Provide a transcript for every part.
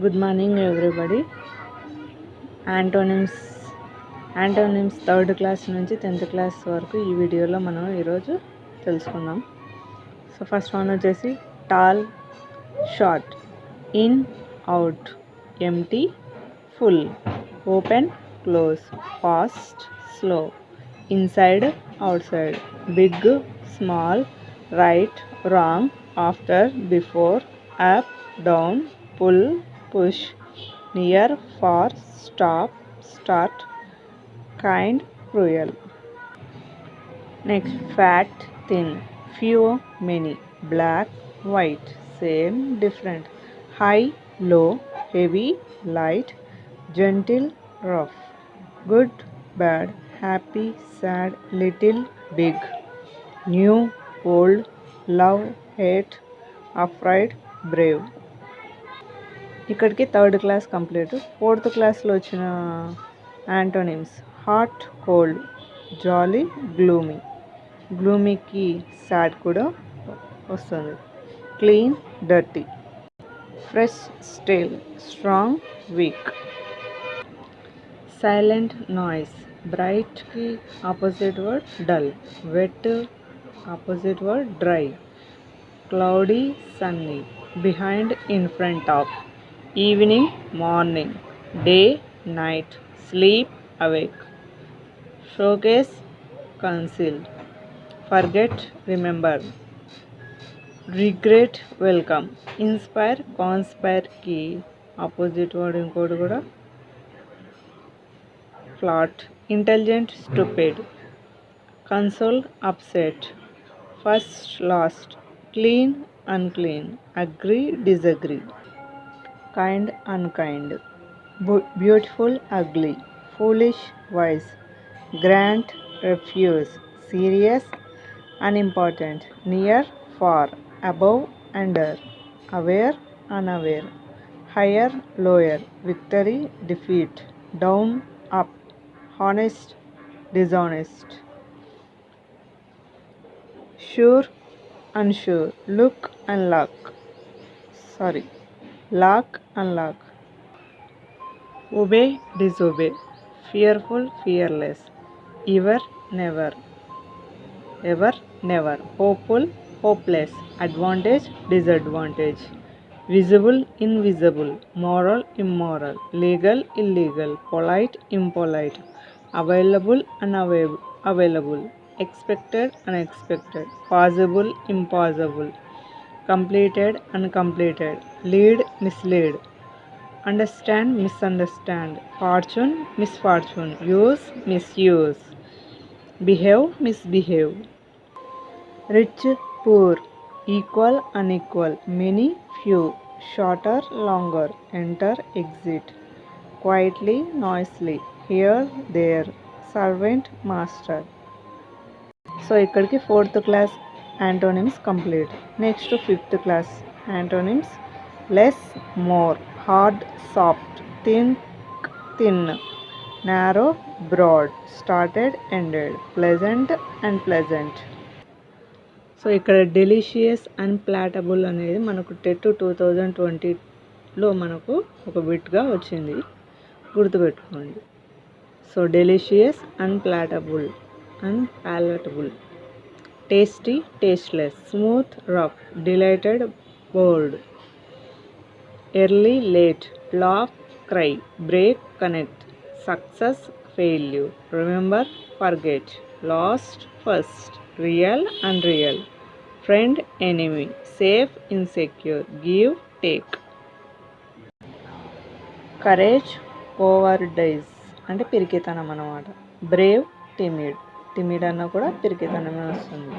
Good morning, everybody. Antonyms third class నుంచి 10th class వరకు ఈ వీడియోలో మనం ఈరోజు తెలుసుకుందాం. సో ఫస్ట్ వన్ వచ్చేసి tall, short, in, out, empty, full, open, close, fast, slow, inside, outside, big, small, right, wrong, after, before, up, down, pull, push, near, far, stop, start, kind, cruel. Next, fat, thin, few, many, black, white, same, different, high, low, heavy, light, gentle, rough, good, bad, happy, sad, little, big, new, old, love, hate, afraid, brave. ఇక్కడికి third class complete. Fourth క్లాస్లో వచ్చిన antonyms hot, cold, jolly, gloomy. గ్లూమీకి sad కూడా వస్తుంది. Clean, dirty, fresh, stale, strong, weak. Silent, noise. బ్రైట్కి opposite word dull. Wet opposite word dry. Cloudy, sunny. Behind, in front of. Evening, morning. Day, night. Sleep, awake. Showcase, conceal. Forget, remember. Regret, welcome. Inspire, కాన్స్పైర్కి opposite word ఇంకోటి కూడా flat. Intelligent, stupid. Console, upset. First, last. Clean, unclean. Agree, disagree. Kind, unkind. Beautiful, ugly. Foolish, wise. Grant, refuse. Serious, unimportant. Near, far. Above, under. Aware, unaware. Higher, lower. Victory, defeat. Down, up. Honest, dishonest. Sure, unsure. Look, unlock. Lock, unlock. Obey, disobey. Fearful, fearless. Ever, never. Ever, never. Hopeful, hopeless. Advantage, disadvantage. Visible, invisible. Moral, immoral. Legal, illegal. Polite, impolite. Available, unavailable. Expected, unexpected. Possible, impossible. Completed, uncompleted. Lead, mislead. Understand, misunderstand. Fortune, misfortune. Use, misuse. Behave, misbehave. Rich, poor. Equal, unequal. Many, few. Shorter, longer. Enter, exit. Quietly, noisily. Here, there. Servant, master. So ఇక్కడికి fourth class antonyms complete. Next fifth class antonyms less, more. Hard, soft. Thick, thin. Narrow, broad. Started, ended. Pleasant, unpleasant. So ఇక్కడ delicious and palatable అనేది మనకు TET 2020లో మనకు ఒక బిట్గా వచ్చింది, గుర్తుపెట్టుకోండి. So delicious and palatable and palatable. Tasty, tasteless. Smooth, rough. Delighted, bold. Early, late. Laugh, cry. Break, connect. Success, failure. Remember, forget. Lost, first. Real, unreal. Friend, enemy. Safe, insecure. Give, take. Courage, cowardice అంటే పిరికితనం అన్నమాట. Brave, timid. Timid అన్న కూడా పిరికితనమే వస్తుంది.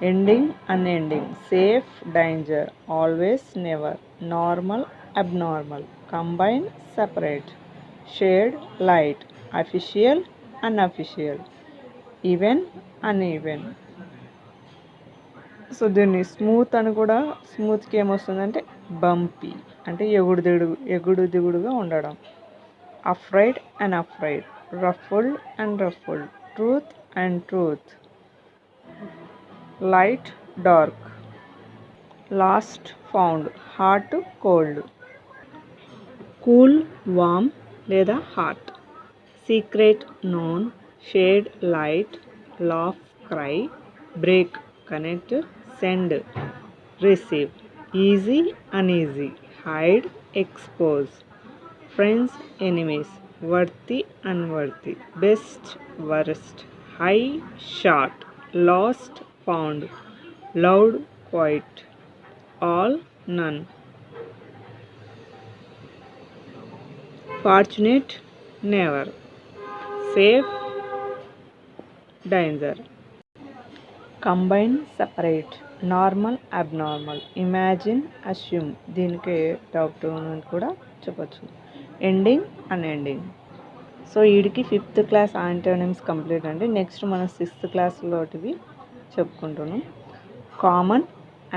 Ending, unending. Safe, danger. Always, never. Normal, abnormal. Combine, separate. Shade, light. Official, unofficial. Even, uneven. So దీన్ని smooth అని కూడా, స్మూత్కి ఏమొస్తుందంటే బంపీ అంటే ఎగుడు దిగుడుగా ఉండడం. Afraid and afraid. ruffled and ruffled. Truth and truth. Light, dark. Lost, found. Hot, cold. Cool warm లేదా hot, secret known, shade light, laugh cry, break connect, send receive, easy uneasy, hide expose, friends enemies, worthy unworthy, best worst, high short, lost found, loud quiet, all none, fortunate never, safe danger, combine separate, normal abnormal, imagine assume, దీనికి doubt అని కూడా చెప్పచ్చు, ending unending. So వీడికి 5th class antonyms complete అండి. Next మనం 6th క్లాస్లోటివి చెప్పుకుంటున్నాం. Common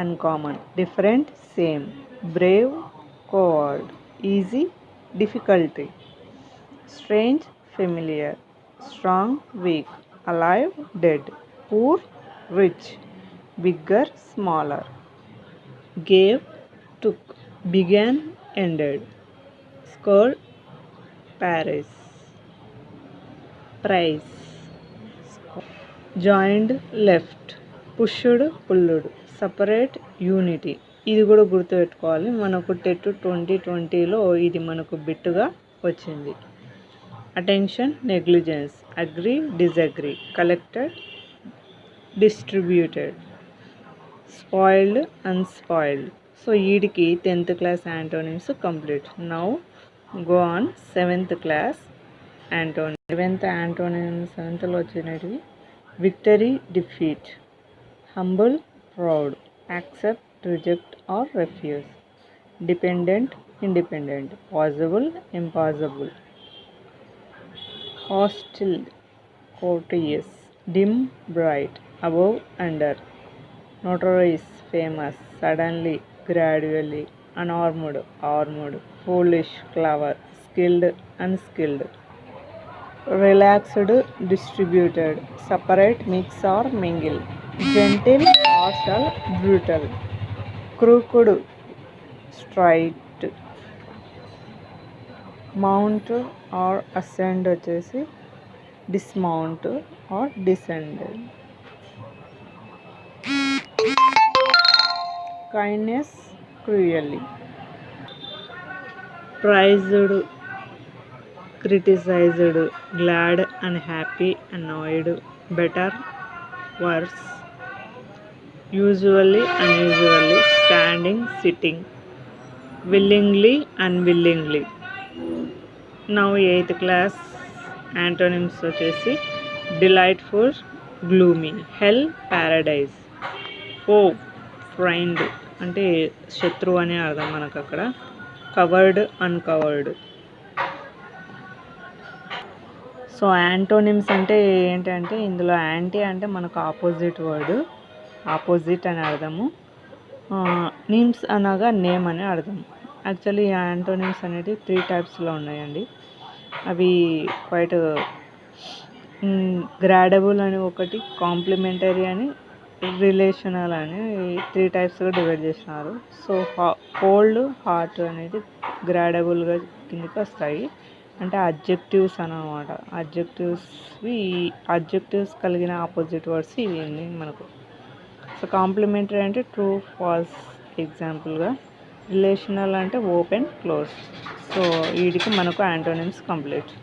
uncommon, different same, Brave కోవర్డ్, easy difficulty, strange familiar, strong weak, alive dead, poor rich, bigger smaller, gave took, began ended, scored Paris, prize, joined left, pushed pulled, separate unity. ఇది కూడా గుర్తుపెట్టుకోవాలి. మనకు TET 2020లో ఇది మనకు బిట్టుగా వచ్చింది. Attention negligence, agree disagree, collected distributed, spoiled unspoiled. So వీడికి 10th class antonyms complete. Now go on 7th class antonym. 7th antonym 7thలో వచ్చినవి victory defeat, humble proud, accept reject or refuse, dependent independent, possible impossible, hostile courteous, dim bright, above under, notarize famous, suddenly gradually, unarmed armed, foolish clever, skilled unskilled, relaxed distributed, separate mix or mingle, gentle harsh brutal, crooked straight, mount or ascend వచ్చేసి dismount or descend, kindness cruelly, praised criticized, glad unhappy, annoyed, better worse, usually unusually, standing sitting, willingly unwillingly. Now 8th class antonyms వచ్చేసి delightful, gloomy, hell paradise, foe friend అంటే శత్రువు అనే అర్థం మనకు అక్కడ, covered uncovered. So antonyms అంటే ఏంటంటే ఇందులో యాంటీ అంటే మనకు ఆపోజిట్ వర్డ్, ఆపోజిట్ అని అర్థము, నిమ్స్ అనగా నేమ్ అని అర్థం. యాక్చువల్లీ యాంటోనిమ్స్ అనేవి 3 టైప్స్లో ఉన్నాయండి. అవి క్వైట్ గ్రాడబుల్ అని ఒకటి, కాంప్లిమెంటరీ అని, రిలేషనల్ అని 3 టైప్స్గా డివైడ్ చేసినారు. సో కోల్డ్ హాట్ అనేది గ్రాడబుల్గా కిందకి వస్తాయి, అంటే అడ్జెక్టివ్స్ అన్నమాట. అడ్జెక్టివ్స్ కలిగిన ఆపోజిట్ వర్డ్స్ ఇవి మనకు. సో కాంప్లిమెంటరీ అంటే ట్రూ ఫాల్స్ ఎగ్జాంపుల్గా, రిలేషనల్ అంటే ఓపెన్ క్లోజ్. సో వీటికి మనకు యాంటోనిమ్స్ కంప్లీట్.